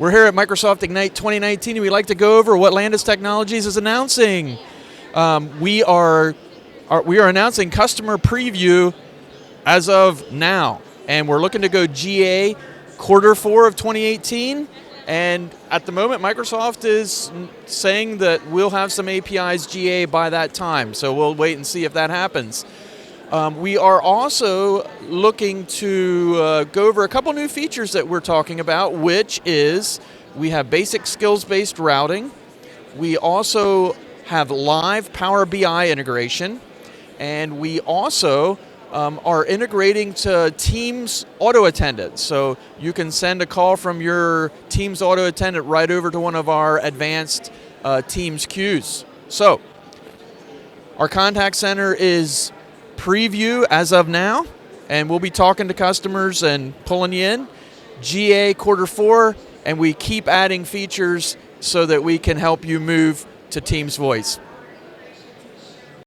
We're here at Microsoft Ignite 2019, and we'd like to go over what Landis Technologies is announcing. We are announcing customer preview as of now, and we're looking to go GA Q4 of 2018. And at the moment, Microsoft is saying that we'll have some APIs GA by that time, so we'll wait and see if that happens. We are also looking to go over a couple new features that we're talking about, which is we have basic skills-based routing. We also have live Power BI integration, and we also are integrating to Teams auto attendant. So you can send a call from your Teams auto attendant right over to one of our advanced Teams queues. So our contact center is preview as of now, and we'll be talking to customers and pulling you in. GA Q4, and we keep adding features so that we can help you move to Teams Voice.